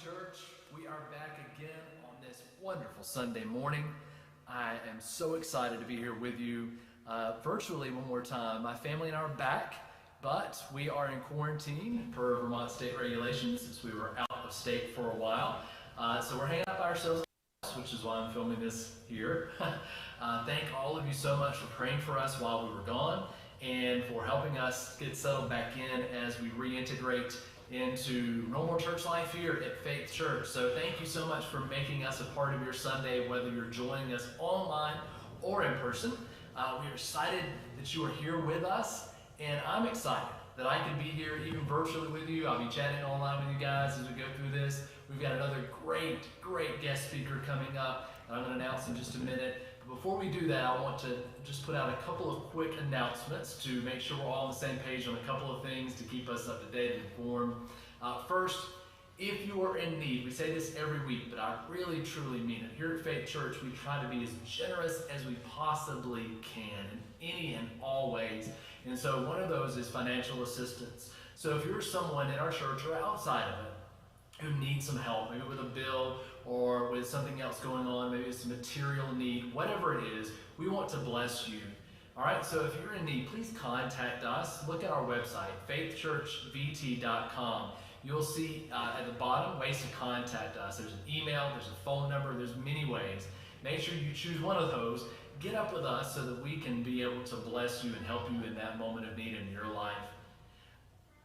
Church. We are back again on this wonderful Sunday morning. I am so excited to be here with you virtually one more time. My family and I are back, but we are in quarantine per Vermont state regulations since we were out of state for a while. So we're hanging out by ourselves, which is why I'm filming this here. Thank all of you so much for praying for us while we were gone and for helping us get settled back in as we reintegrate into normal church life here at Faith Church. So thank you so much for making us a part of your Sunday, whether you're joining us online or in person. We are excited that you are here with us, and I'm excited that I can be here even virtually with you. I'll be chatting online with you guys as we go through this. We've got another great guest speaker coming up that I'm going to announce in just a minute. But before we do that, I want to just put out a couple of quick announcements to make sure we're all on the same page on a couple of things to keep us up to date and informed. First, if you are in need, we say this every week, but I really truly mean it. Here at Faith Church, we try to be as generous as we possibly can in any and all ways. And so one of those is financial assistance. So if you're someone in our church or outside of it who needs some help, maybe with a bill or with something else going on, maybe it's a material need, whatever it is, we want to bless you. All right, so if you're in need, please contact us. Look at our website, faithchurchvt.com. You'll see at the bottom ways to contact us. There's an email, there's a phone number, there's many ways. Make sure you choose one of those. Get up with us so that we can be able to bless you and help you in that moment of need in your life.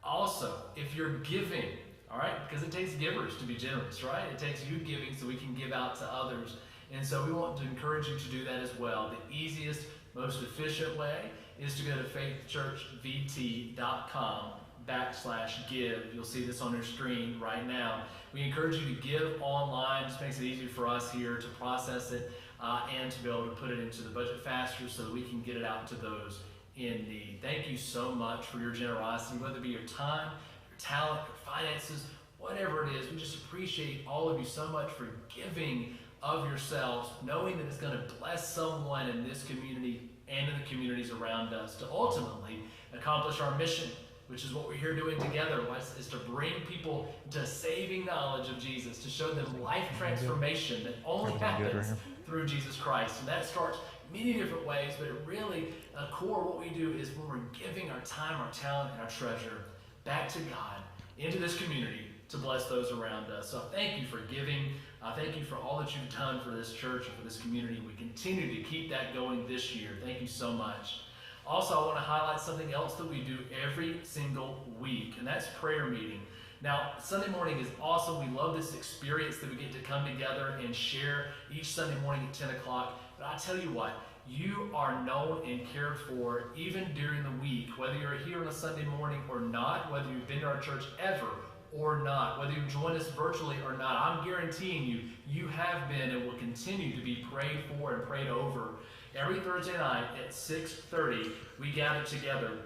Also, if you're giving, all right, because it takes givers to be generous, right? It takes you giving so we can give out to others. And so we want to encourage you to do that as well. The easiest, most efficient way is to go to faithchurchvt.com/give. You'll see this on your screen right now. We encourage you to give online. Just makes it easier for us here to process it and to be able to put it into the budget faster so that we can get it out to those in need. Thank you so much for your generosity, whether it be your time, your talent, your finances, whatever it is. We just appreciate all of you so much for giving of yourselves, knowing that it's going to bless someone in this community and in the communities around us to ultimately accomplish our mission, which is what we're here doing together, is to bring people to saving knowledge of Jesus, to show them life transformation that only happens through Jesus Christ. And that starts many different ways, but it really, core what we do is when we're giving our time, our talent, and our treasure back to God, into this community, to bless those around us. So thank you for giving. Thank you for all that you've done for this church and for this community. We continue to keep that going this year. Thank you so much. Also, I want to highlight something else that we do every single week, and that's prayer meeting. Now, Sunday morning is awesome. We love this experience that we get to come together and share each Sunday morning at 10 o'clock. But I tell you what, you are known and cared for even during the week, whether you're here on a Sunday morning or not, whether you've been to our church ever or not, whether you've joined us virtually or not. I'm guaranteeing you, you have been and will continue to be prayed for and prayed over. Every Thursday night at 6:30, we gather together,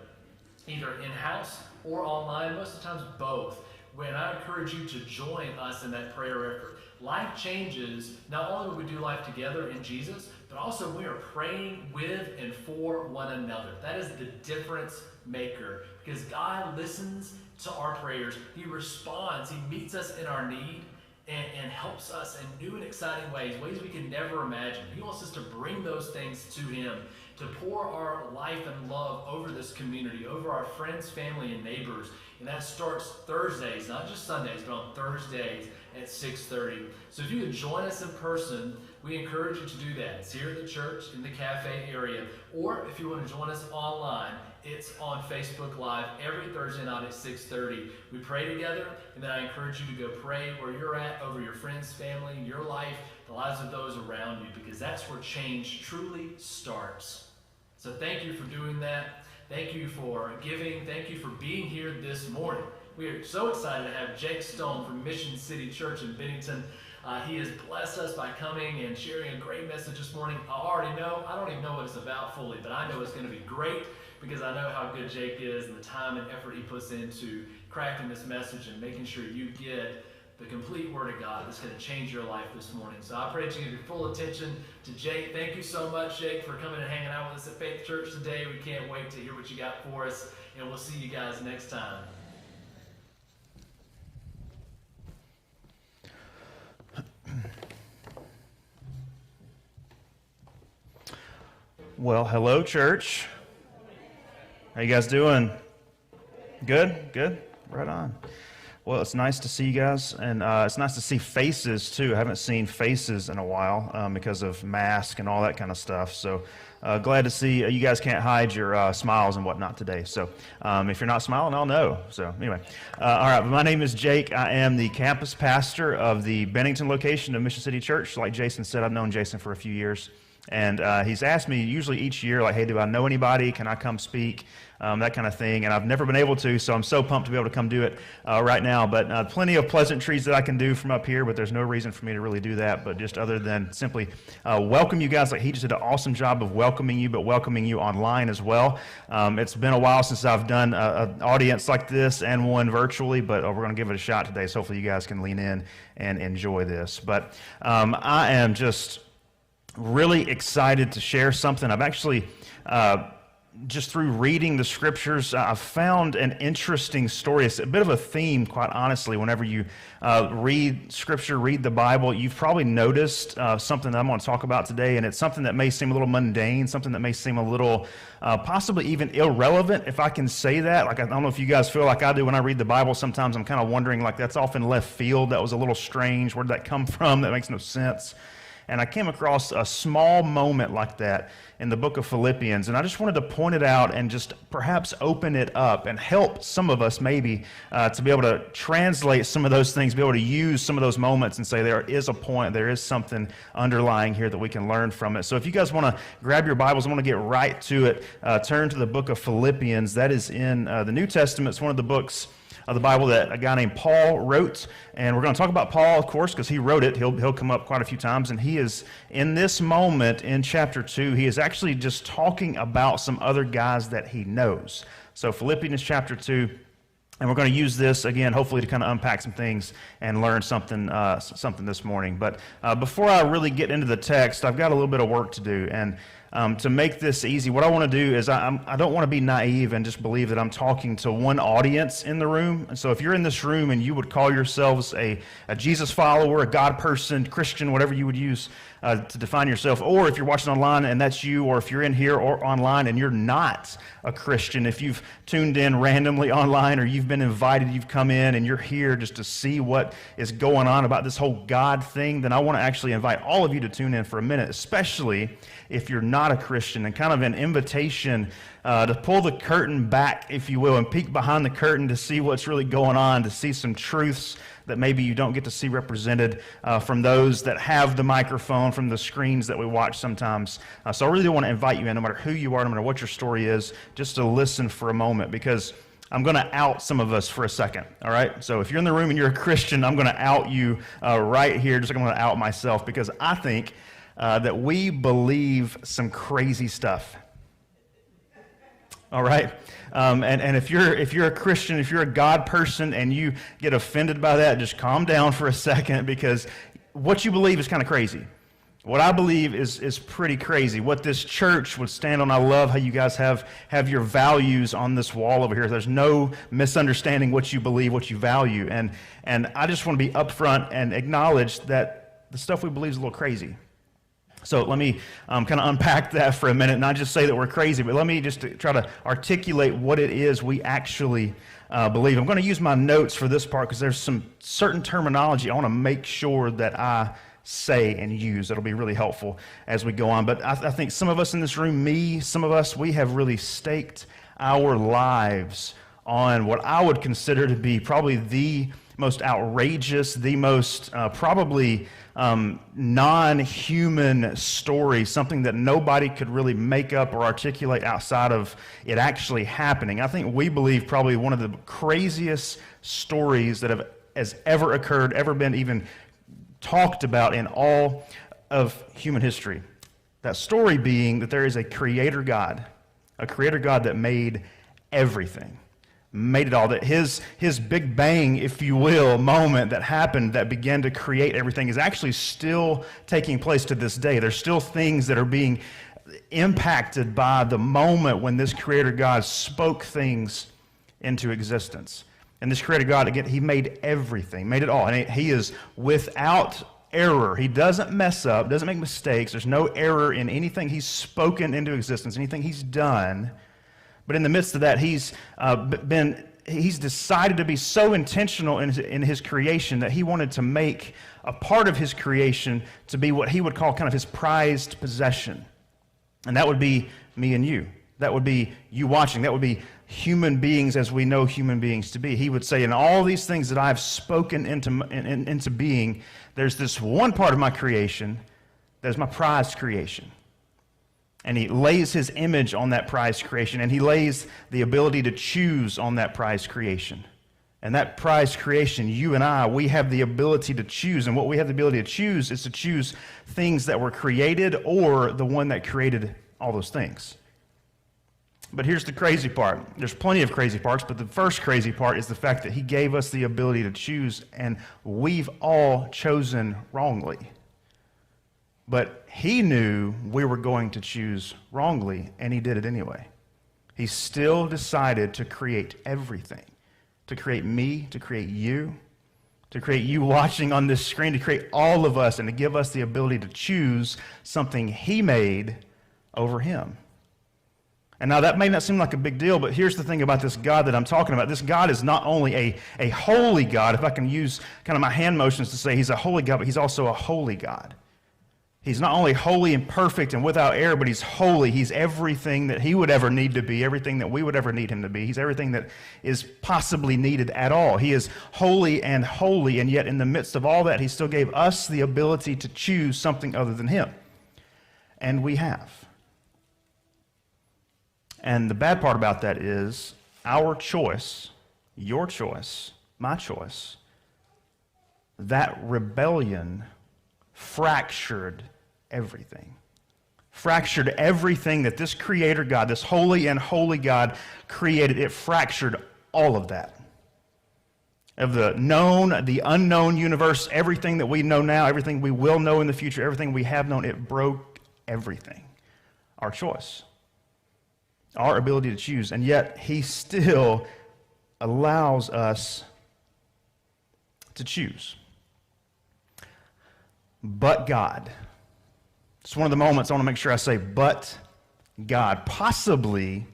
either in-house or online, most of the times both. When I encourage you to join us in that prayer effort. Life changes, not only when we do life together in Jesus, but also we are praying with and for one another. That is the difference maker, because God listens to our prayers. He responds. He meets us in our need and helps us in new and exciting ways we can never imagine. He wants us to bring those things to Him, to pour our life and love over this community, over our friends, family, and neighbors. And that starts Thursdays, not just Sundays, but on Thursdays at 6:30. So if you could join us in person, we encourage you to do that. It's here at the church in the cafe area. Or if you want to join us online, it's on Facebook Live every Thursday night at 6:30. We pray together, and then I encourage you to go pray where you're at over your friends, family, your life, the lives of those around you, because that's where change truly starts. So thank you for doing that. Thank you for giving. Thank you for being here this morning. We are so excited to have Jake Stone from Mission City Church in Bennington. He has blessed us by coming and sharing a great message this morning. I don't even know what it's about fully, but I know it's going to be great because I know how good Jake is and the time and effort he puts into crafting this message and making sure you get the complete Word of God that's going to change your life this morning. So I pray that you give your full attention to Jake. Thank you so much, Jake, for coming and hanging out with us at Faith Church today. We can't wait to hear what you got for us, and we'll see you guys next time. Well, hello, church. How you guys doing? Good? Good? Right on. Well, it's nice to see you guys, and it's nice to see faces, too. I haven't seen faces in a while because of masks and all that kind of stuff, so glad to see you guys can't hide your smiles and whatnot today, so if you're not smiling, I'll know. So anyway, all right, my name is Jake. I am the campus pastor of the Bennington location of Mission City Church. Like Jason said, I've known Jason for a few years. And he's asked me usually each year, like, hey, do I know anybody? Can I come speak? That kind of thing. And I've never been able to, so I'm so pumped to be able to come do it right now. But plenty of pleasantries that I can do from up here, but there's no reason for me to really do that. But just other than simply welcome you guys. Like he just did an awesome job of welcoming you, but welcoming you online as well. It's been a while since I've done an audience like this and one virtually, but we're going to give it a shot today. So hopefully you guys can lean in and enjoy this. But I am just really excited to share something. I've actually, just through reading the scriptures, I've found an interesting story. It's a bit of a theme, quite honestly. Whenever you read scripture, read the Bible, you've probably noticed something that I'm going to talk about today, and it's something that may seem a little mundane, something that may seem a little possibly even irrelevant, if I can say that. Like, I don't know if you guys feel like I do when I read the Bible. Sometimes I'm kind of wondering, like, that's off in left field. That was a little strange. Where did that come from? That makes no sense. And I came across a small moment like that in the book of Philippians, and I just wanted to point it out and just perhaps open it up and help some of us maybe to be able to translate some of those things, be able to use some of those moments and say there is a point, there is something underlying here that we can learn from it. So if you guys want to grab your Bibles, I want to get right to it. Turn to the book of Philippians. That is in the New Testament. It's one of the books of the Bible that a guy named Paul wrote, and we're going to talk about Paul, of course, because he wrote it. He'll come up quite a few times, and he is, in this moment in chapter 2, he is actually just talking about some other guys that he knows. So Philippians chapter 2, and we're going to use this, again, hopefully to kind of unpack some things and learn something this morning. But before I really get into the text, I've got a little bit of work to do, and to make this easy, what I want to do is I don't want to be naive and just believe that I'm talking to one audience in the room. And so if you're in this room and you would call yourselves a Jesus follower, a God person, Christian, whatever you would use to define yourself, or if you're watching online and that's you, or if you're in here or online and you're not a Christian, if you've tuned in randomly online or you've been invited, you've come in and you're here just to see what is going on about this whole God thing, then I want to actually invite all of you to tune in for a minute, especially if you're not a Christian, and kind of an invitation to pull the curtain back, if you will, and peek behind the curtain to see what's really going on, to see some truths that maybe you don't get to see represented from those that have the microphone, from the screens that we watch sometimes. So I really do want to invite you in, no matter who you are, no matter what your story is, just to listen for a moment, because I'm going to out some of us for a second, all right? So if you're in the room and you're a Christian, I'm going to out you right here, just like I'm going to out myself, because I think that we believe some crazy stuff. All right? And if you're a Christian, if you're a God person and you get offended by that, just calm down for a second, because what you believe is kind of crazy. What I believe is pretty crazy. What this church would stand on, I love how you guys have your values on this wall over here. There's no misunderstanding what you believe, what you value. And I just want to be upfront and acknowledge that the stuff we believe is a little crazy. So let me kind of unpack that for a minute, not just say that we're crazy, but let me just try to articulate what it is we actually believe. I'm going to use my notes for this part because there's some certain terminology I want to make sure that I say and use. That'll be really helpful as we go on. But I think some of us in this room, some of us, we have really staked our lives on what I would consider to be probably the most outrageous, the most probably non-human story, something that nobody could really make up or articulate outside of it actually happening. I think we believe probably one of the craziest stories that has ever occurred, ever been even talked about in all of human history. That story being that there is a creator God that made everything. Made it all, that his Big Bang, if you will, moment that happened that began to create everything is actually still taking place to this day. There's still things that are being impacted by the moment when this Creator God spoke things into existence. And this Creator God, again, he made everything, made it all. And he is without error. He doesn't mess up, doesn't make mistakes. There's no error in anything he's spoken into existence, anything he's done. But in the midst of that, he's decided to be so intentional in his creation that he wanted to make a part of his creation to be what he would call kind of his prized possession. And that would be me and you. That would be you watching. That would be human beings as we know human beings to be. He would say, in all these things that I've spoken into being, there's this one part of my creation that is my prized creation. And he lays his image on that prized creation, and he lays the ability to choose on that prized creation. And that prized creation, you and I, we have the ability to choose. And what we have the ability to choose is to choose things that were created or the one that created all those things. But here's the crazy part. There's plenty of crazy parts, but the first crazy part is the fact that he gave us the ability to choose, and we've all chosen wrongly. But he knew we were going to choose wrongly, and he did it anyway. He still decided to create everything, to create me, to create you watching on this screen, to create all of us, and to give us the ability to choose something he made over him. And now that may not seem like a big deal, but here's the thing about this God that I'm talking about. This God is not only a holy God, if I can use kind of my hand motions to say he's a holy God, but he's also a holy God. He's not only holy and perfect and without error, but he's holy. He's everything that he would ever need to be, everything that we would ever need him to be. He's everything that is possibly needed at all. He is holy, and yet in the midst of all that, he still gave us the ability to choose something other than him. And we have. And the bad part about that is our choice, your choice, my choice, that rebellion fractured everything. Fractured everything that this Creator God, this holy and holy God created. It fractured all of that. Of the known, the unknown universe, everything that we know now, everything we will know in the future, everything we have known, it broke everything. Our choice. Our ability to choose. And yet, he still allows us to choose. But God. It's one of the moments I want to make sure I say, but God. Possibly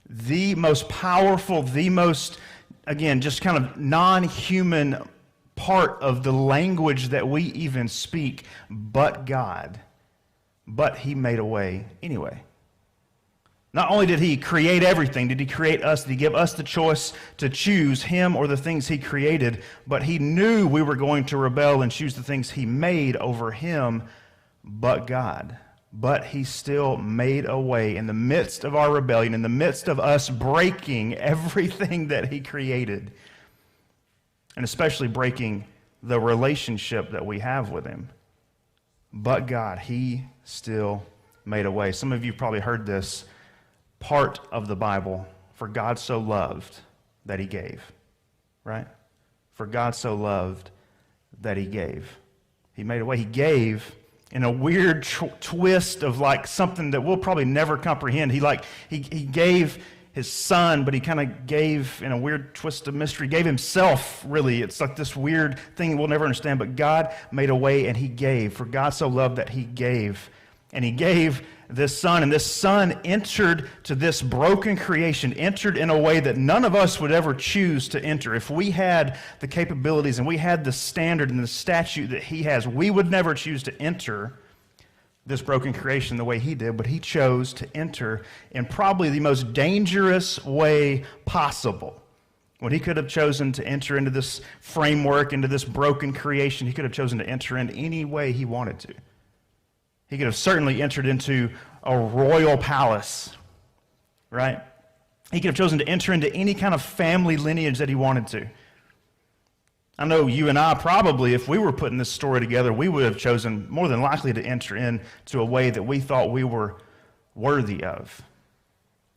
the most powerful, the most, again, just kind of non-human part of the language that we even speak, but God. But he made a way anyway. Not only did he create everything, did he create us, did he give us the choice to choose him or the things he created, but he knew we were going to rebel and choose the things he made over him, but God. But he still made a way in the midst of our rebellion, in the midst of us breaking everything that he created, and especially breaking the relationship that we have with him. But God, he still made a way. Some of you probably heard this part of the Bible, for God so loved that he gave, right? For God so loved that he gave. He made a way. He gave in a weird twist of like something that we'll probably never comprehend. He gave his son, but he kind of gave in a weird twist of mystery, gave himself, really. It's like this weird thing we'll never understand, but God made a way and he gave. For God so loved that he gave. And he gave this son, and this son entered to this broken creation, entered in a way that none of us would ever choose to enter. If we had the capabilities and we had the standard and the statute that he has, we would never choose to enter this broken creation the way he did, but he chose to enter in probably the most dangerous way possible. When he could have chosen to enter into this framework, into this broken creation, he could have chosen to enter in any way he wanted to. He could have certainly entered into a royal palace, right? He could have chosen to enter into any kind of family lineage that he wanted to. I know you and I probably, if we were putting this story together, we would have chosen more than likely to enter into a way that we thought we were worthy of.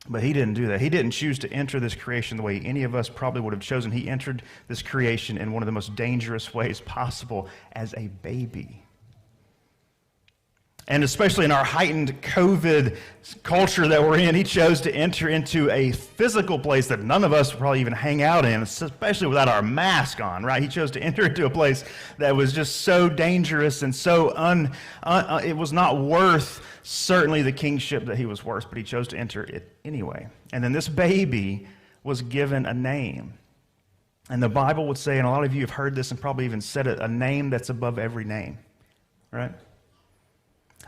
But he didn't do that. He didn't choose to enter this creation the way any of us probably would have chosen. He entered this creation in one of the most dangerous ways possible as a baby. And especially in our heightened COVID culture that we're in, he chose to enter into a physical place that none of us would probably even hang out in, especially without our mask on, right? He chose to enter into a place that was just so dangerous and so it was not worth certainly the kingship that he was worth, but he chose to enter it anyway. And then this baby was given a name. And the Bible would say, and a lot of you have heard this and probably even said it, a name that's above every name, right?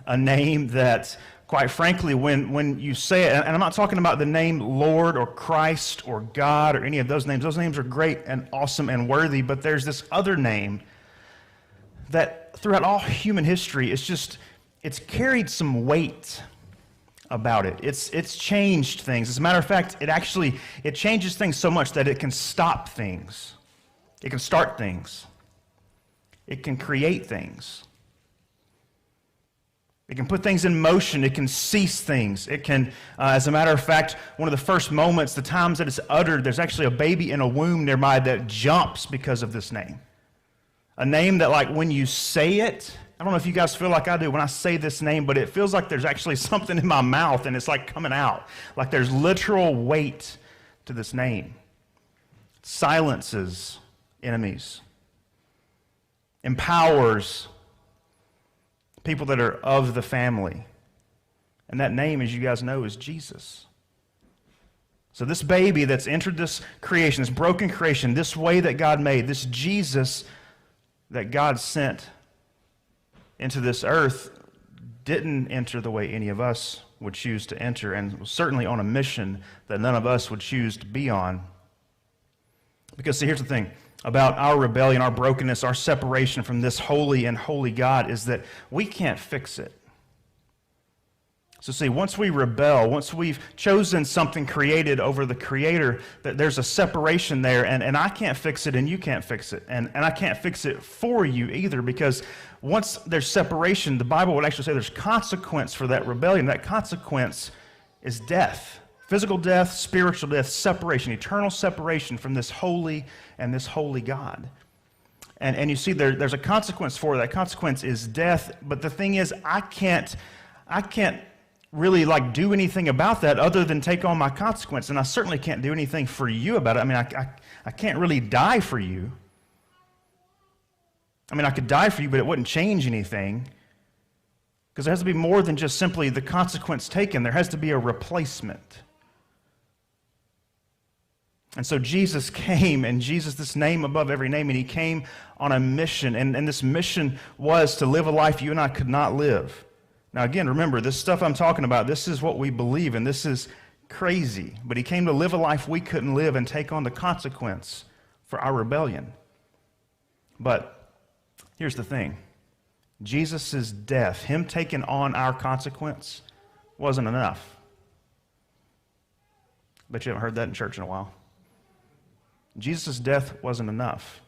A name that, quite frankly, when you say it, and I'm not talking about the name Lord or Christ or God or any of those names. Those names are great and awesome and worthy, but there's this other name that throughout all human history, it's carried some weight about it. It's changed things. As a matter of fact, it changes things so much that it can stop things. It can start things. It can create things. It can put things in motion. It can cease things. It can, as a matter of fact, one of the first moments, the times that it's uttered, there's actually a baby in a womb nearby that jumps because of this name. A name that, like, when you say it, I don't know if you guys feel like I do when I say this name, but it feels like there's actually something in my mouth and it's like coming out. Like there's literal weight to this name. It silences enemies. Empowers people that are of the family. And that name, as you guys know, is Jesus. So this baby that's entered this creation, this broken creation, this way that God made, this Jesus that God sent into this earth didn't enter the way any of us would choose to enter, and was certainly on a mission that none of us would choose to be on. Because see, here's the thing about our rebellion, our brokenness, our separation from this holy and holy God is that we can't fix it. So see, once we rebel, once we've chosen something created over the Creator, that there's a separation there, and I can't fix it and you can't fix it. And I can't fix it for you either, because once there's separation, the Bible would actually say there's consequence for that rebellion. That consequence is death. Physical death, spiritual death, separation, eternal separation from this holy and this holy God. And you see there's a consequence for it. That consequence is death. But the thing is, I can't really like do anything about that other than take on my consequence. And I certainly can't do anything for you about it. I mean, I can't really die for you. I mean, I could die for you, but it wouldn't change anything. Because there has to be more than just simply the consequence taken. There has to be a replacement. And so Jesus came, and Jesus, this name above every name, and he came on a mission. And this mission was to live a life you and I could not live. Now again, remember, this stuff I'm talking about, this is what we believe, and this is crazy. But he came to live a life we couldn't live and take on the consequence for our rebellion. But here's the thing. Jesus' death, him taking on our consequence, wasn't enough. Bet you haven't heard that in church in a while. Jesus' death wasn't enough.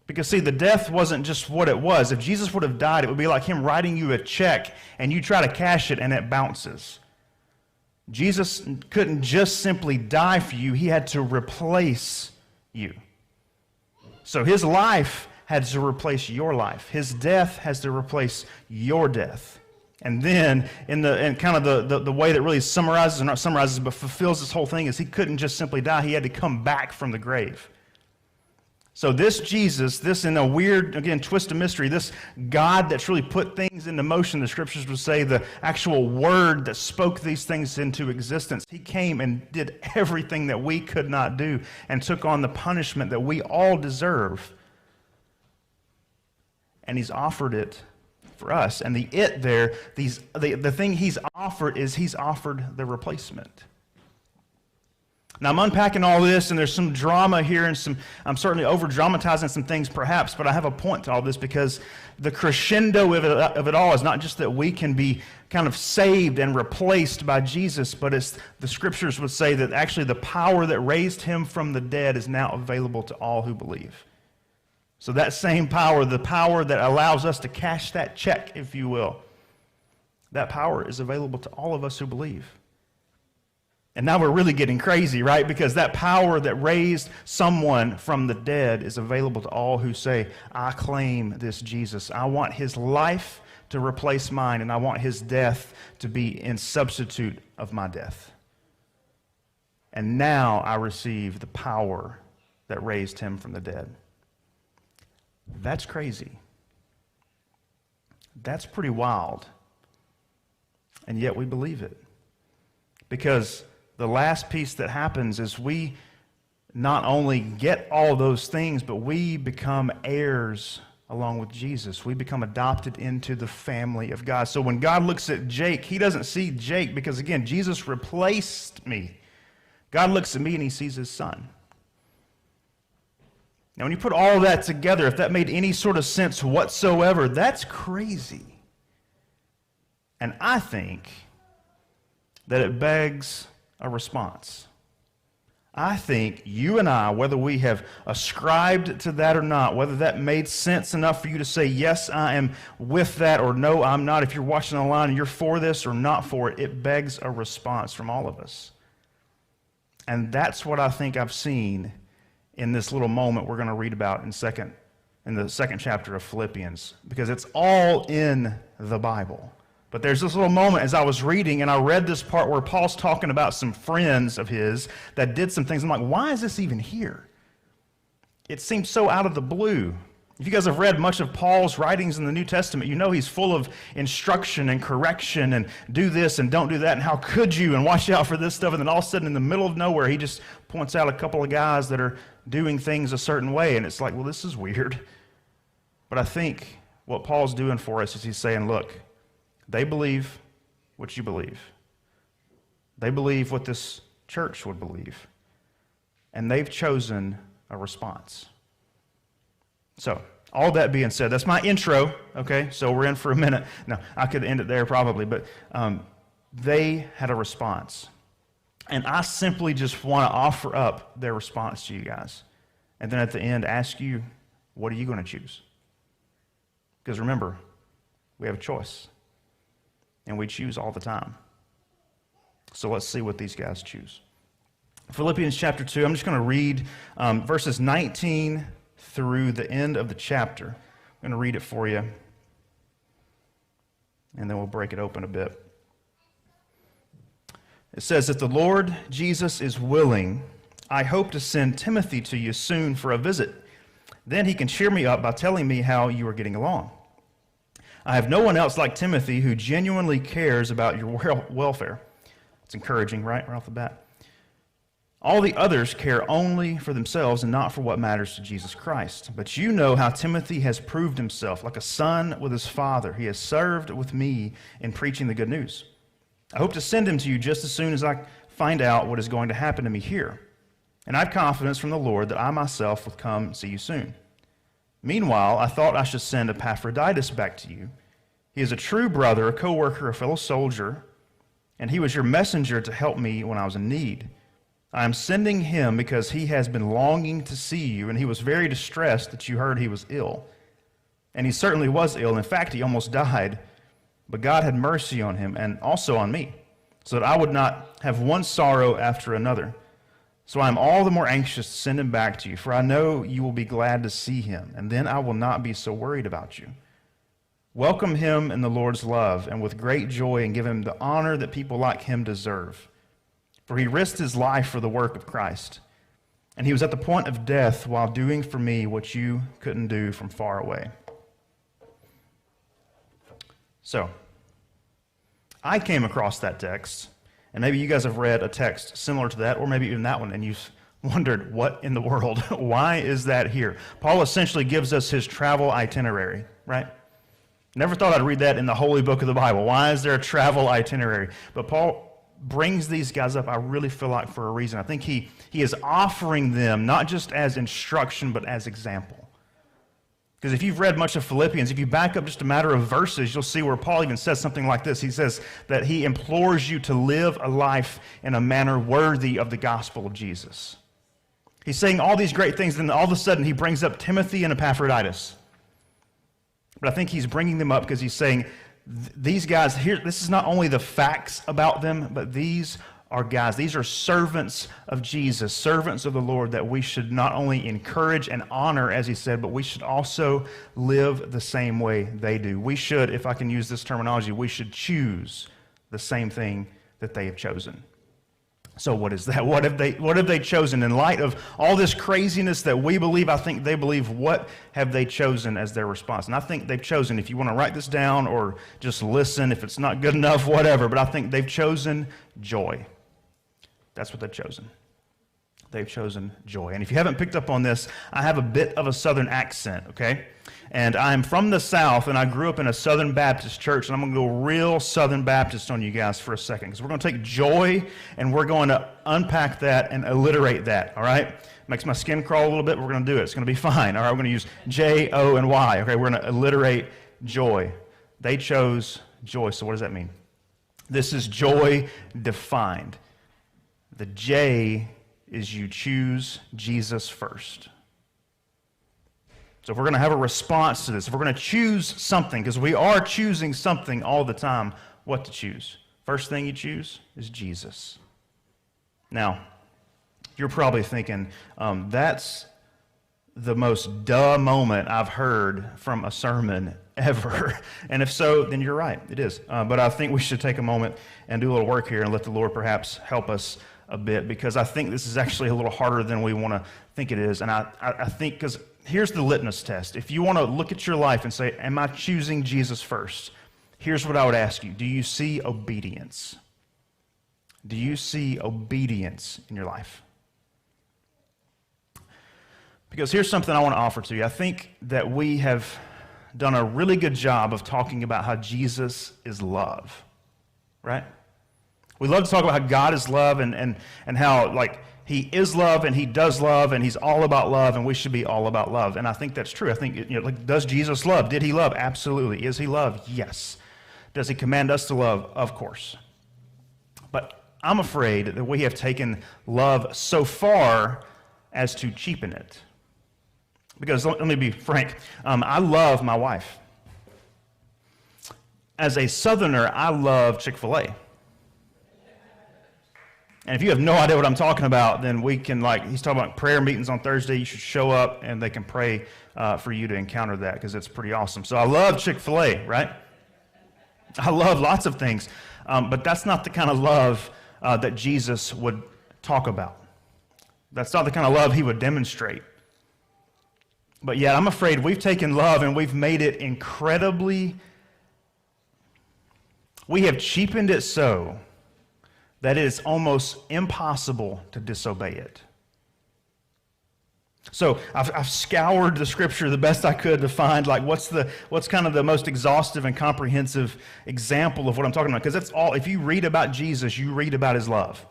Because, see, the death wasn't just what it was. If Jesus would have died, it would be like him writing you a check and you try to cash it and it bounces. Jesus couldn't just simply die for you. He had to replace you. So his life had to replace your life. His death has to replace your death. And then, in kind of the way that really summarizes, or not summarizes, but fulfills this whole thing, is he couldn't just simply die. He had to come back from the grave. So this Jesus, this in a weird, again, twist of mystery, this God that's really put things into motion, the scriptures would say the actual word that spoke these things into existence, he came and did everything that we could not do and took on the punishment that we all deserve. And he's offered it for us. And the thing he's offered is he's offered the replacement. Now, I'm unpacking all this, and there's some drama here, and I'm certainly over-dramatizing some things perhaps, but I have a point to all this, because the crescendo of it all is not just that we can be kind of saved and replaced by Jesus, but it's, the scriptures would say that actually the power that raised him from the dead is now available to all who believe. So that same power, the power that allows us to cash that check, if you will, that power is available to all of us who believe. And now we're really getting crazy, right? Because that power that raised someone from the dead is available to all who say, I claim this Jesus. I want his life to replace mine, and I want his death to be in substitute of my death. And now I receive the power that raised him from the dead. That's crazy. That's pretty wild. And yet we believe it. Because the last piece that happens is we not only get all those things, but we become heirs along with Jesus. We become adopted into the family of God. So when God looks at Jake, he doesn't see Jake because, again, Jesus replaced me. God looks at me and he sees his son. Now, when you put all that together, if that made any sort of sense whatsoever, that's crazy. And I think that it begs a response. I think you and I, whether we have ascribed to that or not, whether that made sense enough for you to say, yes, I am with that, or no, I'm not, if you're watching online and you're for this or not for it, it begs a response from all of us. And that's what I think I've seen in this little moment we're going to read about in the second chapter of Philippians, because it's all in the Bible. But there's this little moment as I was reading, and I read this part where Paul's talking about some friends of his that did some things. I'm like, why is this even here? It seems so out of the blue. If you guys have read much of Paul's writings in the New Testament, you know he's full of instruction and correction and do this and don't do that and how could you and watch out for this stuff. And then all of a sudden in the middle of nowhere, he just points out a couple of guys that are doing things a certain way. And it's like, well, this is weird. But I think what Paul's doing for us is he's saying, look, they believe what you believe. They believe what this church would believe. And they've chosen a response. So, all that being said, that's my intro, okay? So we're in for a minute. No, I could end it there probably, but they had a response. And I simply just want to offer up their response to you guys. And then at the end, ask you, what are you going to choose? Because remember, we have a choice. And we choose all the time. So let's see what these guys choose. Philippians chapter 2, I'm just going to read verses 19 through the end of the chapter. I'm going to read it for you. And then we'll break it open a bit. It says, if the Lord Jesus is willing, I hope to send Timothy to you soon for a visit. Then he can cheer me up by telling me how you are getting along. I have no one else like Timothy who genuinely cares about your welfare. It's encouraging, right off the bat. All the others care only for themselves and not for what matters to Jesus Christ. But you know how Timothy has proved himself like a son with his father. He has served with me in preaching the good news. I hope to send him to you just as soon as I find out what is going to happen to me here. And I have confidence from the Lord that I myself will come and see you soon. Meanwhile, I thought I should send Epaphroditus back to you. He is a true brother, a co-worker, a fellow soldier, and he was your messenger to help me when I was in need. I am sending him because he has been longing to see you, and he was very distressed that you heard he was ill. And he certainly was ill. In fact, he almost died. But God had mercy on him and also on me, so that I would not have one sorrow after another. So I am all the more anxious to send him back to you, for I know you will be glad to see him, and then I will not be so worried about you. Welcome him in the Lord's love and with great joy, and give him the honor that people like him deserve. For he risked his life for the work of Christ, and he was at the point of death while doing for me what you couldn't do from far away. So, I came across that text, and maybe you guys have read a text similar to that, or maybe even that one, and you've wondered, what in the world? Why is that here? Paul essentially gives us his travel itinerary, right? Never thought I'd read that in the holy book of the Bible. Why is there a travel itinerary? But Paul brings these guys up, I really feel like, for a reason. I think he is offering them not just as instruction, but as example. Because if you've read much of Philippians, if you back up just a matter of verses, you'll see where Paul even says something like this. He says that he implores you to live a life in a manner worthy of the gospel of Jesus. He's saying all these great things, and then all of a sudden he brings up Timothy and Epaphroditus. But I think he's bringing them up because he's saying, these guys here, this is not only the facts about them, but these are guys. These are servants of Jesus, servants of the Lord that we should not only encourage and honor, as he said, but we should also live the same way they do. We should, if I can use this terminology, we should choose the same thing that they have chosen. So what is that? What have they chosen? In light of all this craziness that we believe, I think they believe, what have they chosen as their response? And I think they've chosen, if you want to write this down or just listen, if it's not good enough, whatever, but I think they've chosen joy. That's what they've chosen. They've chosen joy. And if you haven't picked up on this, I have a bit of a Southern accent, okay? And I'm from the South, and I grew up in a Southern Baptist church, and I'm going to go real Southern Baptist on you guys for a second, because we're going to take joy, and we're going to unpack that and alliterate that, all right? Makes my skin crawl a little bit, but we're going to do it. It's going to be fine, all right? We're going to use J, O, and Y, okay? We're going to alliterate joy. They chose joy, so what does that mean? This is joy defined. The J is you choose Jesus first. So if we're going to have a response to this, if we're going to choose something, because we are choosing something all the time, what to choose? First thing you choose is Jesus. Now, you're probably thinking, that's the most duh moment I've heard from a sermon ever. And if so, then you're right, it is. But I think we should take a moment and do a little work here and let the Lord perhaps help us a bit, because I think this is actually a little harder than we want to think it is. And I think, because here's the litmus test. If you want to look at your life and say, am I choosing Jesus first? Here's what I would ask you. Do you see obedience? Do you see obedience in your life? Because here's something I want to offer to you. I think that we have done a really good job of talking about how Jesus is love, right? We love to talk about how God is love and how, like, he is love and he does love and he's all about love and we should be all about love. And I think that's true. I think, like, does Jesus love? Did he love? Absolutely. Is he love? Yes. Does he command us to love? Of course. But I'm afraid that we have taken love so far as to cheapen it. Because let me be frank, I love my wife. As a Southerner, I love Chick-fil-A. And if you have no idea what I'm talking about, then we can, he's talking about prayer meetings on Thursday. You should show up and they can pray for you to encounter that, because it's pretty awesome. So I love Chick-fil-A, right? I love lots of things, but that's not the kind of love that Jesus would talk about. That's not the kind of love he would demonstrate. But yet I'm afraid we've taken love and we've made it we have cheapened it so that it is almost impossible to disobey it. So I've scoured the scripture the best I could to find what's kind of the most exhaustive and comprehensive example of what I'm talking about. Because that's all. If you read about Jesus, you read about his love.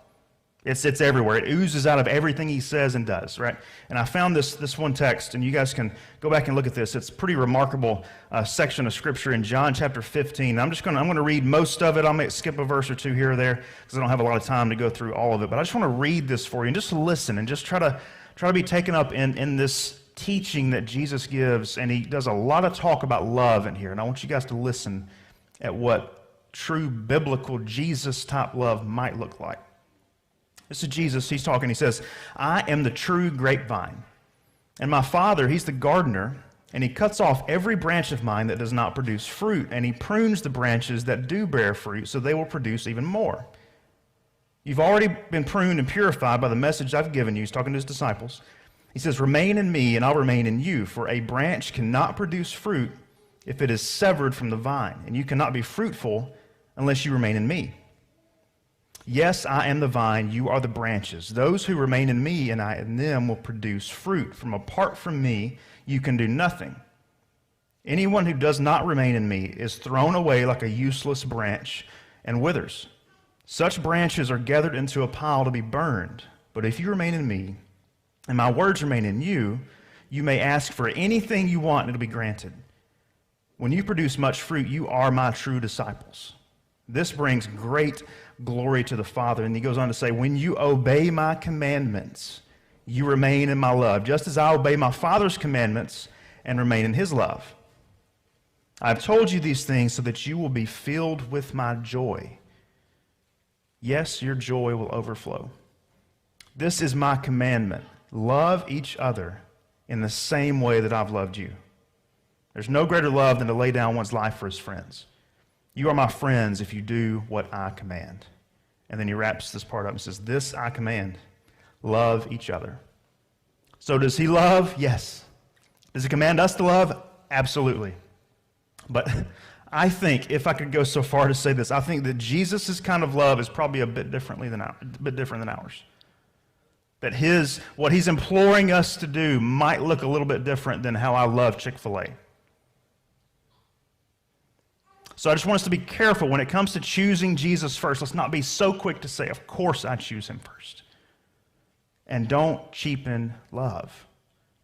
It's everywhere. It oozes out of everything he says and does, right? And I found this one text, and you guys can go back and look at this. It's a pretty remarkable section of scripture in John chapter 15. I'm going to read most of it. I may skip a verse or two here or there because I don't have a lot of time to go through all of it. But I just want to read this for you and just listen and just try to be taken up in this teaching that Jesus gives. And he does a lot of talk about love in here. And I want you guys to listen at what true biblical Jesus-type love might look like. This is Jesus. He's talking. He says, I am the true grapevine, and my Father, he's the gardener, and he cuts off every branch of mine that does not produce fruit, and he prunes the branches that do bear fruit so they will produce even more. You've already been pruned and purified by the message I've given you. He's talking to his disciples. He says, remain in me, and I'll remain in you, for a branch cannot produce fruit if it is severed from the vine, and you cannot be fruitful unless you remain in me. Yes, I am the vine, you are the branches. Those who remain in me and I in them will produce fruit. Apart from me, you can do nothing. Anyone who does not remain in me is thrown away like a useless branch and withers. Such branches are gathered into a pile to be burned. But if you remain in me and my words remain in you, you may ask for anything you want and it'll be granted. When you produce much fruit, you are my true disciples. This brings great glory to the Father. And he goes on to say, when you obey my commandments, you remain in my love, just as I obey my Father's commandments and remain in his love. I've told you these things so that you will be filled with my joy. yes, your joy will overflow. This is my commandment. Love each other in the same way that I've loved you. There's no greater love than to lay down one's life for his friends. You are my friends if you do what I command. And then he wraps this part up and says, this I command, love each other. So does he love? Yes. Does he command us to love? Absolutely. But I think, if I could go so far to say this, I think that Jesus' kind of love is probably a bit different than ours. That what he's imploring us to do might look a little bit different than how I love Chick-fil-A. So I just want us to be careful when it comes to choosing Jesus first. Let's not be so quick to say, of course I choose him first. And don't cheapen love.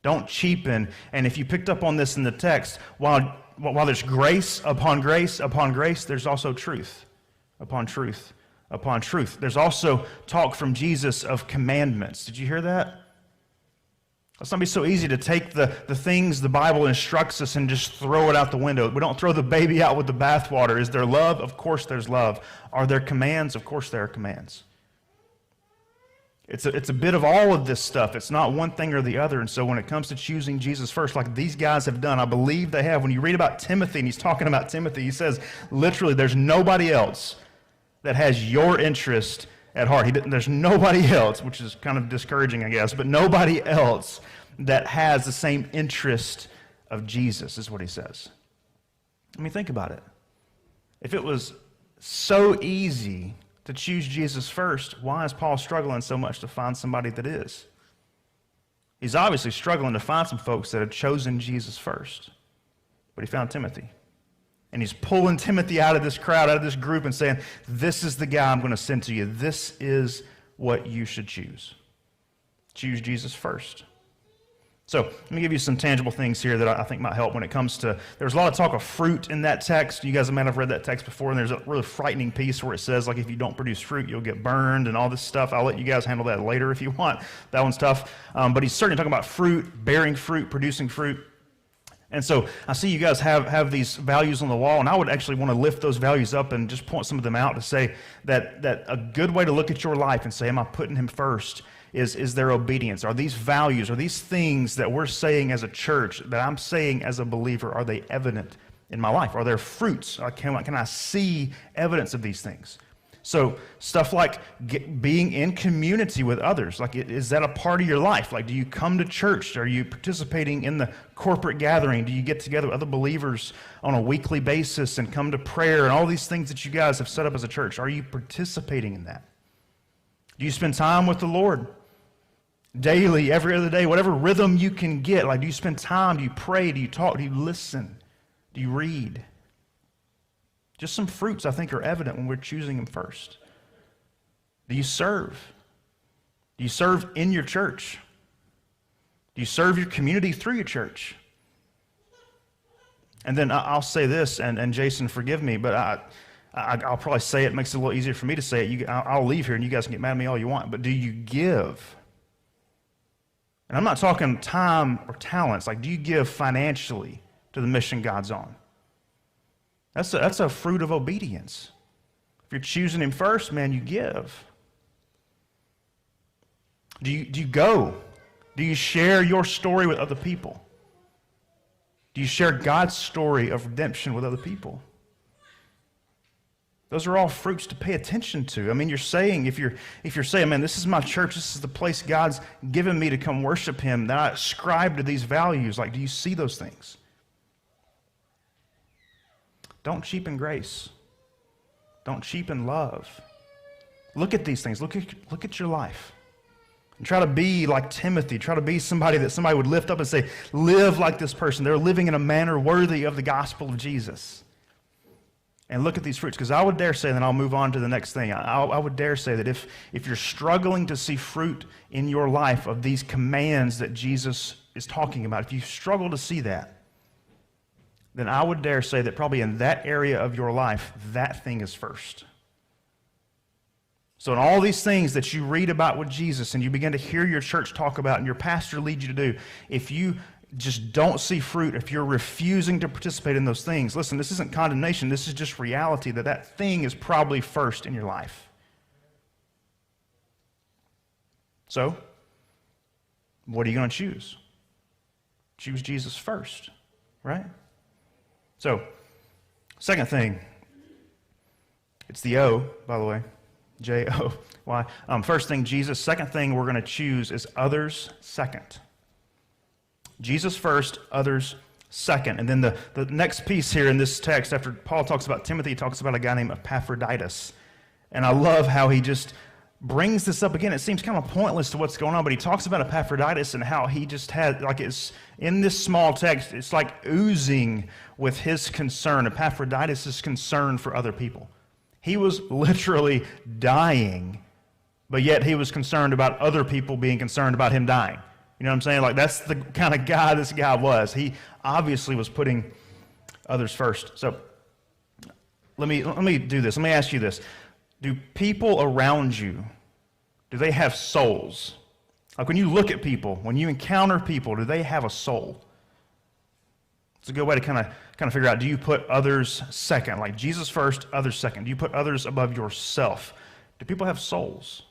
Don't cheapen. And if you picked up on this in the text, while there's grace upon grace upon grace, there's also truth upon truth upon truth. There's also talk from Jesus of commandments. Did you hear that? Let's not be so easy to take the things the Bible instructs us and just throw it out the window. We don't throw the baby out with the bathwater. Is there love? Of course there's love. Are there commands? Of course there are commands. It's a bit of all of this stuff. It's not one thing or the other. And so when it comes to choosing Jesus first, like these guys have done, I believe they have. When you read about Timothy, and he's talking about Timothy, he says, literally, there's nobody else that has your interest at heart. There's nobody else, which is kind of discouraging, I guess, but nobody else that has the same interest of Jesus, is what he says. I mean, think about it. If it was so easy to choose Jesus first, why is Paul struggling so much to find somebody that is? He's obviously struggling to find some folks that have chosen Jesus first. But he found Timothy. And he's pulling Timothy out of this crowd, out of this group, and saying, this is the guy I'm going to send to you. This is what you should choose. Choose Jesus first. So let me give you some tangible things here that I think might help when it comes to, there's a lot of talk of fruit in that text. You guys might have read that text before, and there's a really frightening piece where it says, like, if you don't produce fruit, you'll get burned and all this stuff. I'll let you guys handle that later if you want. That one's tough. But he's certainly talking about fruit, bearing fruit, producing fruit. And so I see you guys have these values on the wall, and I would actually want to lift those values up and just point some of them out to say that a good way to look at your life and say, am I putting him first, is their obedience. Are these values, are these things that we're saying as a church, that I'm saying as a believer, are they evident in my life? Are there fruits? Can I see evidence of these things? So stuff like being in community with others, like is that a part of your life? Like, do you come to church? Are you participating in the corporate gathering? Do you get together with other believers on a weekly basis and come to prayer and all these things that you guys have set up as a church? Are you participating in that? Do you spend time with the Lord? Daily, every other day, whatever rhythm you can get. Like, do you spend time? Do you pray? Do you talk? Do you listen? Do you read? Just some fruits, I think, are evident when we're choosing him first. Do you serve? Do you serve in your church? Do you serve your community through your church? And then I'll say this, and Jason, forgive me, but I'll probably say it. It makes it a little easier for me to say it. I'll leave here, and you guys can get mad at me all you want, but do you give? And I'm not talking time or talents. Like, do you give financially to the mission God's on? That's a fruit of obedience. If you're choosing him first, man, you give. Do you go? Do you share your story with other people? Do you share God's story of redemption with other people? Those are all fruits to pay attention to. I mean, you're saying, if you're saying, man, this is my church, this is the place God's given me to come worship him, that I ascribe to these values, like, do you see those things? Don't cheapen grace. Don't cheapen love. Look at these things. Look at your life. And try to be like Timothy. Try to be somebody that somebody would lift up and say, live like this person. They're living in a manner worthy of the gospel of Jesus. And look at these fruits. Because I would dare say, and then I'll move on to the next thing. I would dare say that if you're struggling to see fruit in your life of these commands that Jesus is talking about, if you struggle to see that, then I would dare say that probably in that area of your life, that thing is first. So in all these things that you read about with Jesus and you begin to hear your church talk about and your pastor leads you to do, if you just don't see fruit, if you're refusing to participate in those things, listen, this isn't condemnation, this is just reality, that thing is probably first in your life. So, what are you going to choose? Choose Jesus first, right? So, second thing, it's the O, by the way, J-O-Y. First thing, Jesus. Second thing we're going to choose is others second. Jesus first, others second. And then the next piece here in this text, after Paul talks about Timothy, he talks about a guy named Epaphroditus. And I love how he just brings this up again. It seems kind of pointless to what's going on, but he talks about Epaphroditus and how he just had, like, it's in this small text, it's like oozing with his concern, Epaphroditus' concern for other people. He was literally dying, but yet he was concerned about other people being concerned about him dying. You know what I'm saying? Like, that's the kind of guy this guy was. He obviously was putting others first. So let me do this. Let me ask you this. Do people around you, do they have souls? Like, when you look at people, when you encounter people, do they have a soul? It's a good way to kind of figure out, do you put others second? Like Jesus first, others second. Do you put others above yourself? Do people have souls?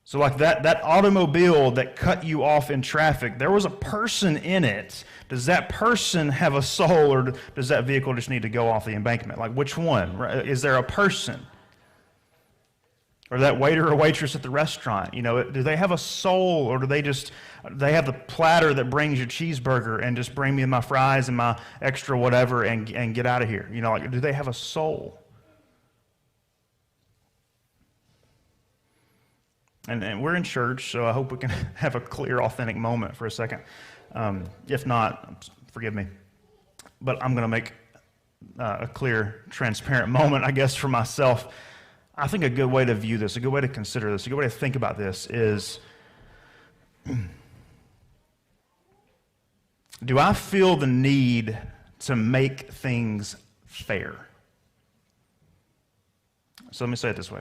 So like that automobile that cut you off in traffic, there was a person in it. Does that person have a soul, or does that vehicle just need to go off the embankment? Like, which one? Is there a person? Or that waiter or waitress at the restaurant, you know, do they have a soul, or do they have the platter that brings your cheeseburger and just bring me my fries and my extra whatever and get out of here? You know, like, do they have a soul? And we're in church, so I hope we can have a clear, authentic moment for a second. If not, forgive me. But I'm going to make a clear, transparent moment, I guess, for myself. I think a good way to view this, a good way to consider this, a good way to think about this is, do I feel the need to make things fair? So let me say it this way.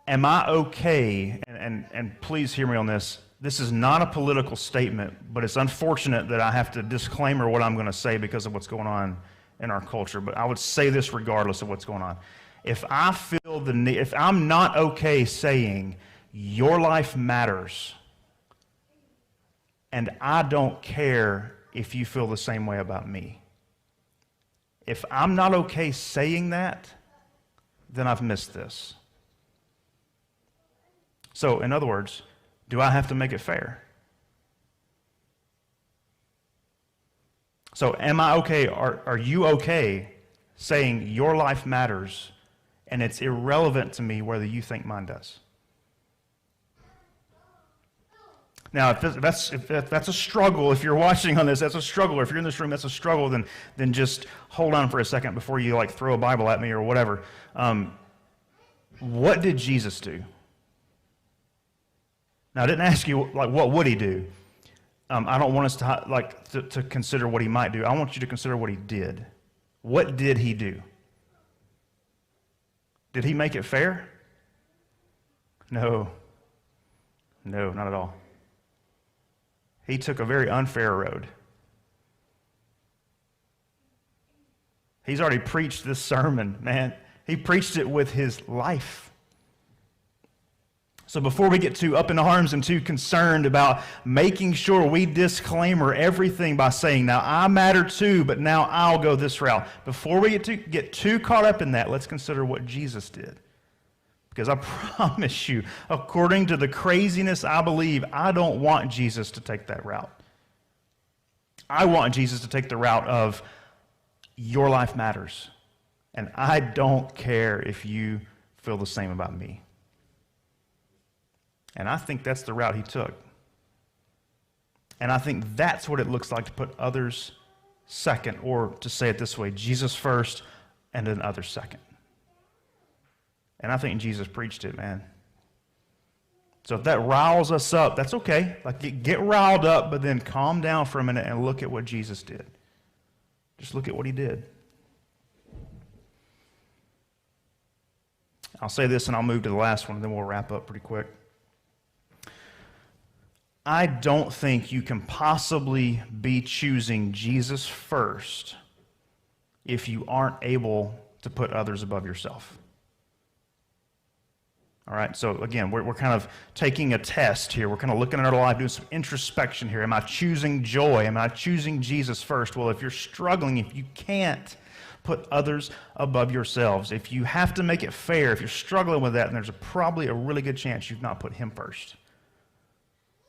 Am I okay, and please hear me on this, this is not a political statement, but it's unfortunate that I have to disclaimer what I'm going to say because of what's going on in our culture, but I would say this regardless of what's going on. If I feel the need, if I'm not okay saying your life matters, and I don't care if you feel the same way about me, if I'm not okay saying that, then I've missed this. So, in other words, do I have to make it fair? So am I okay, are you okay saying your life matters and it's irrelevant to me whether you think mine does? Now, if that's a struggle, if you're watching on this, that's a struggle, or if you're in this room, that's a struggle, then just hold on for a second before you like throw a Bible at me or whatever. What did Jesus do? Now, I didn't ask you, like, what would he do? I don't want us to consider what he might do. I want you to consider what he did. What did he do? Did he make it fair? No. No, not at all. He took a very unfair road. He's already preached this sermon, man. He preached it with his life. So before we get too up in arms and too concerned about making sure we disclaimer everything by saying, now I matter too, but now I'll go this route. Before we get too caught up in that, let's consider what Jesus did. Because I promise you, according to the craziness I believe, I don't want Jesus to take that route. I want Jesus to take the route of your life matters. And I don't care if you feel the same about me. And I think that's the route he took. And I think that's what it looks like to put others second, or to say it this way, Jesus first and then others second. And I think Jesus preached it, man. So if that riles us up, that's okay. Like, get riled up, but then calm down for a minute and look at what Jesus did. Just look at what he did. I'll say this and I'll move to the last one, and then we'll wrap up pretty quick. I don't think you can possibly be choosing Jesus first if you aren't able to put others above yourself. All right, so again, we're kind of taking a test here. We're kind of looking at our life, doing some introspection here. Am I choosing joy? Am I choosing Jesus first? Well, if you're struggling, if you can't put others above yourselves, if you have to make it fair, if you're struggling with that, then there's probably a really good chance you've not put him first.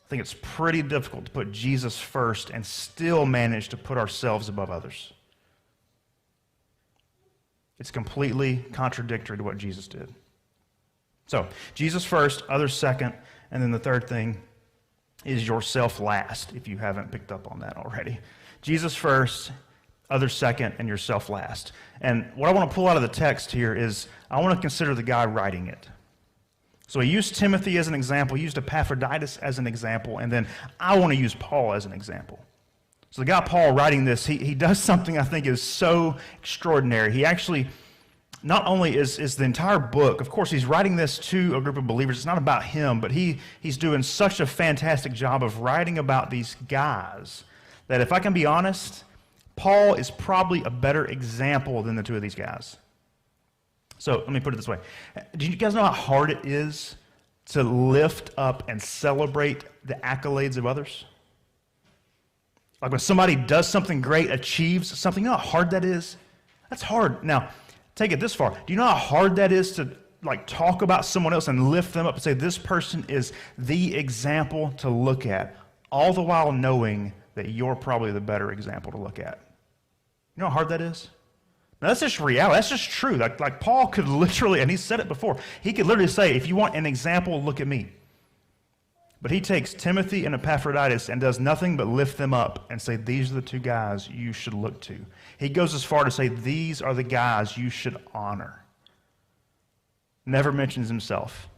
I think it's pretty difficult to put Jesus first and still manage to put ourselves above others. It's completely contradictory to what Jesus did. So, Jesus first, others second, and then the third thing is yourself last, if you haven't picked up on that already. Jesus first, others second, and yourself last. And what I want to pull out of the text here is I want to consider the guy writing it. So he used Timothy as an example, he used Epaphroditus as an example, and then I want to use Paul as an example. So the guy Paul writing this, he does something I think is so extraordinary. He actually, not only is the entire book, of course he's writing this to a group of believers, it's not about him, but he's doing such a fantastic job of writing about these guys that if I can be honest, Paul is probably a better example than the two of these guys. So let me put it this way. Do you guys know how hard it is to lift up and celebrate the accolades of others? Like when somebody does something great, achieves something, you know how hard that is? That's hard. Now, take it this far. Do you know how hard that is to talk about someone else and lift them up and say, this person is the example to look at, all the while knowing that you're probably the better example to look at? You know how hard that is? Now, that's just reality. That's just true. Like Paul could literally, and he said it before, he could literally say, if you want an example, look at me. But he takes Timothy and Epaphroditus and does nothing but lift them up and say, these are the two guys you should look to. He goes as far to say, these are the guys you should honor. Never mentions himself.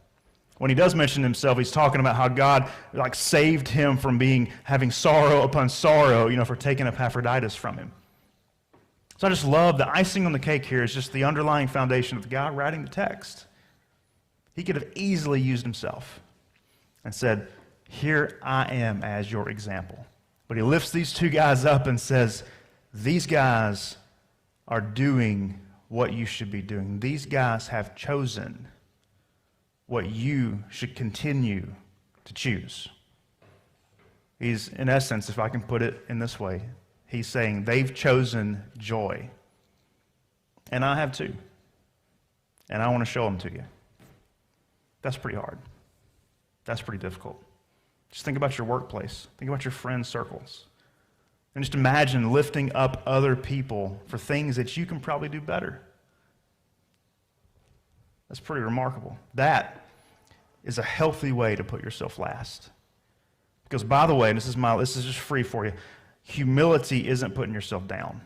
When he does mention himself, he's talking about how God saved him from having sorrow upon sorrow, for taking Epaphroditus from him. So I just love the icing on the cake here is just the underlying foundation of the guy writing the text. He could have easily used himself and said, here I am as your example. But he lifts these two guys up and says, these guys are doing what you should be doing. These guys have chosen what you should continue to choose. He's, in essence, if I can put it in this way, he's saying they've chosen joy. And I have too. And I want to show them to you. That's pretty hard. That's pretty difficult. Just think about your workplace. Think about your friend circles. And just imagine lifting up other people for things that you can probably do better. That's pretty remarkable. That is a healthy way to put yourself last. Because by the way, and this is just free for you, humility isn't putting yourself down.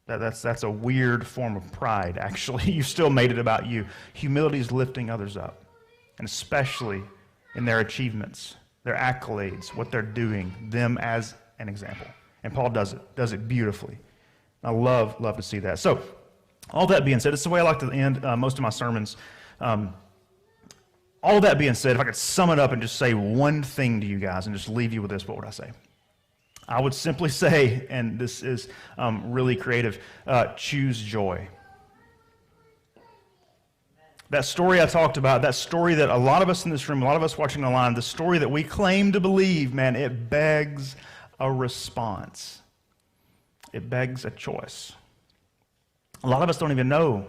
That's a weird form of pride, actually. You still made it about you. Humility is lifting others up, and especially in their achievements, their accolades, what they're doing, them as an example. And Paul does it beautifully. I love to see that. So, all that being said, it's the way I like to end most of my sermons. All that being said, if I could sum it up and just say one thing to you guys and just leave you with this, what would I say? I would simply say, and this is really creative, choose joy. That story I talked about, that story that a lot of us in this room, a lot of us watching online, the story that we claim to believe, man, it begs a response. It begs a choice. A lot of us don't even know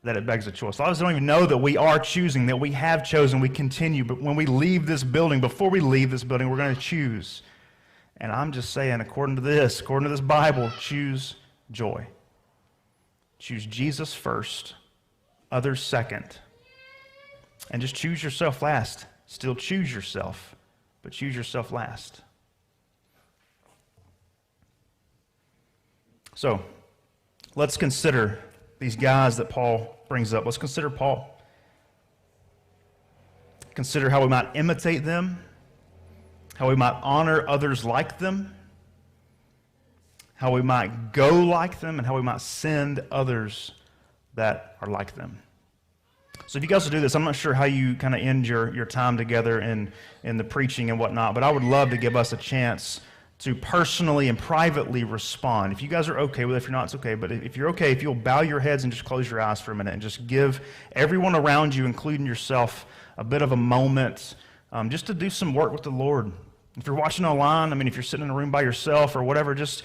that it begs a choice. A lot of us don't even know that we are choosing, that we have chosen, we continue. But when we leave this building, before we leave this building, we're going to choose. And I'm just saying, according to this Bible, choose joy. Choose Jesus first, others second. And just choose yourself last. Still choose yourself, but choose yourself last. So, let's consider these guys that Paul brings up. Let's consider Paul. Consider how we might imitate them, how we might honor others like them, how we might go like them, and how we might send others that are like them. So if you guys will do this, I'm not sure how you kind of end your time together in the preaching and whatnot, but I would love to give us a chance to personally and privately respond. If you guys are okay with it, if you're not, it's okay. But if you're okay, if you'll bow your heads and just close your eyes for a minute and just give everyone around you, including yourself, a bit of a moment just to do some work with the Lord. If you're watching online, if you're sitting in a room by yourself or whatever, just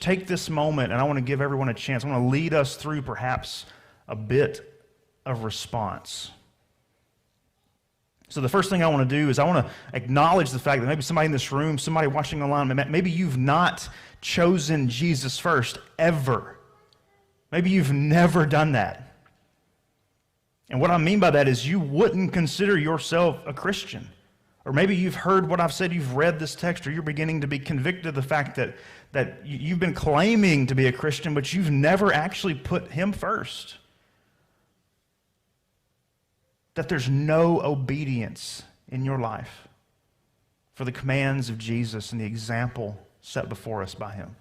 take this moment, and I want to give everyone a chance. I want to lead us through perhaps a bit of response. So the first thing I want to do is I want to acknowledge the fact that maybe somebody in this room, somebody watching online, maybe you've not chosen Jesus first ever. Maybe you've never done that. And what I mean by that is you wouldn't consider yourself a Christian. Or maybe you've heard what I've said, you've read this text, or you're beginning to be convicted of the fact that you've been claiming to be a Christian, but you've never actually put him first. That there's no obedience in your life for the commands of Jesus and the example set before us by him.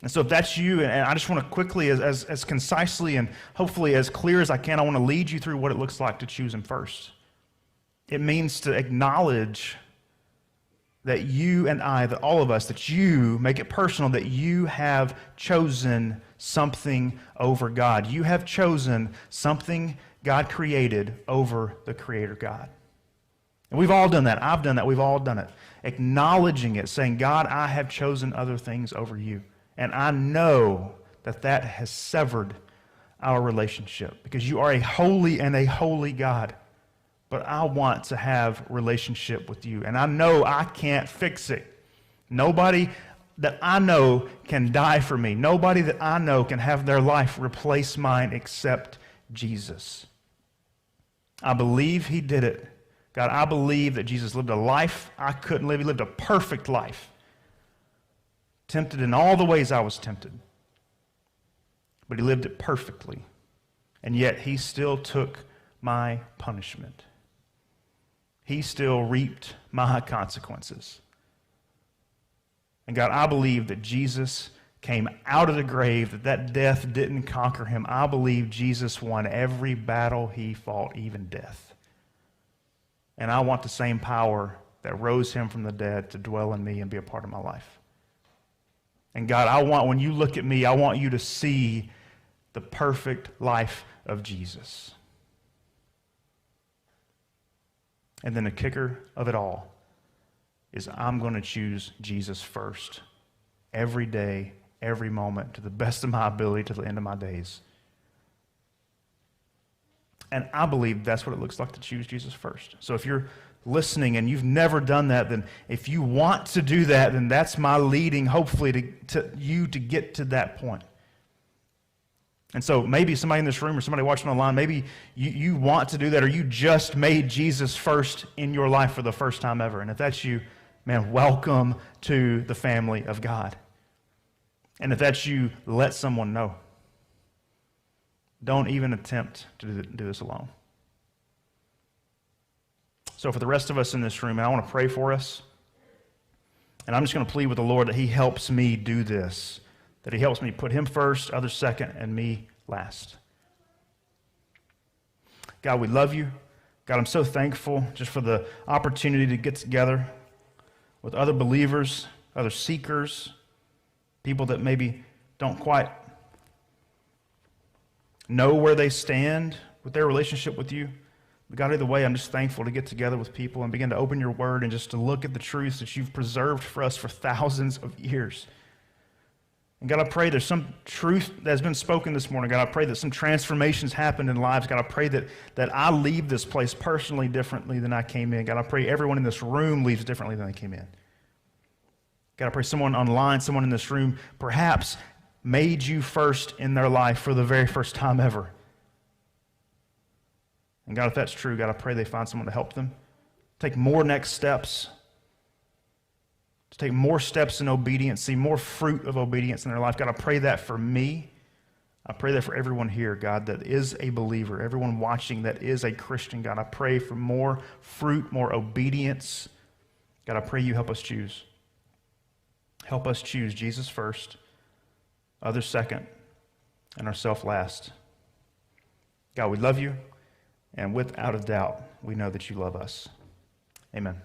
And so if that's you, and I just want to quickly, as concisely and hopefully as clear as I can, I want to lead you through what it looks like to choose him first. It means to acknowledge that you and I, that all of us, that you, make it personal, that you have chosen something over God. You have chosen something God created over the Creator God. And we've all done that. I've done that. We've all done it. Acknowledging it, saying, God, I have chosen other things over you. And I know that has severed our relationship because you are a holy and a holy God. But I want to have relationship with you. And I know I can't fix it. Nobody that I know can die for me. Nobody that I know can have their life replace mine except Jesus. I believe he did it. God, I believe that Jesus lived a life I couldn't live. He lived a perfect life. Tempted in all the ways I was tempted. But he lived it perfectly. And yet he still took my punishment. He still reaped my consequences. And God, I believe that Jesus came out of the grave, that death didn't conquer him. I believe Jesus won every battle he fought, even death. And I want the same power that rose him from the dead to dwell in me and be a part of my life. And God, when you look at me, I want you to see the perfect life of Jesus. And then the kicker of it all is I'm going to choose Jesus first every day, every moment, to the best of my ability, to the end of my days. And I believe that's what it looks like to choose Jesus first. So if you're listening and you've never done that, then if you want to do that, then that's my leading, hopefully, to you to get to that point. And so maybe somebody in this room or somebody watching online, maybe you want to do that, or you just made Jesus first in your life for the first time ever. And if that's you, man, welcome to the family of God. And if that's you, let someone know. Don't even attempt to do this alone. So for the rest of us in this room, I want to pray for us. And I'm just going to plead with the Lord that he helps me do this. That he helps me put him first, others second, and me last. God, we love you. God, I'm so thankful just for the opportunity to get together with other believers, other seekers, people that maybe don't quite know where they stand with their relationship with you. But God, either way, I'm just thankful to get together with people and begin to open your word and just to look at the truths that you've preserved for us for thousands of years. And God, I pray there's some truth that has been spoken this morning. God, I pray that some transformations happened in lives. God, I pray that I leave this place personally differently than I came in. God, I pray everyone in this room leaves differently than they came in. God, I pray someone online, someone in this room, perhaps made you first in their life for the very first time ever. And God, if that's true, God, I pray they find someone to help them. Take more next steps. To take more steps in obedience, see more fruit of obedience in their life. God, I pray that for me. I pray that for everyone here, God, that is a believer, everyone watching that is a Christian. God, I pray for more fruit, more obedience. God, I pray you help us choose. Help us choose Jesus first, others second, and ourselves last. God, we love you, and without a doubt, we know that you love us. Amen.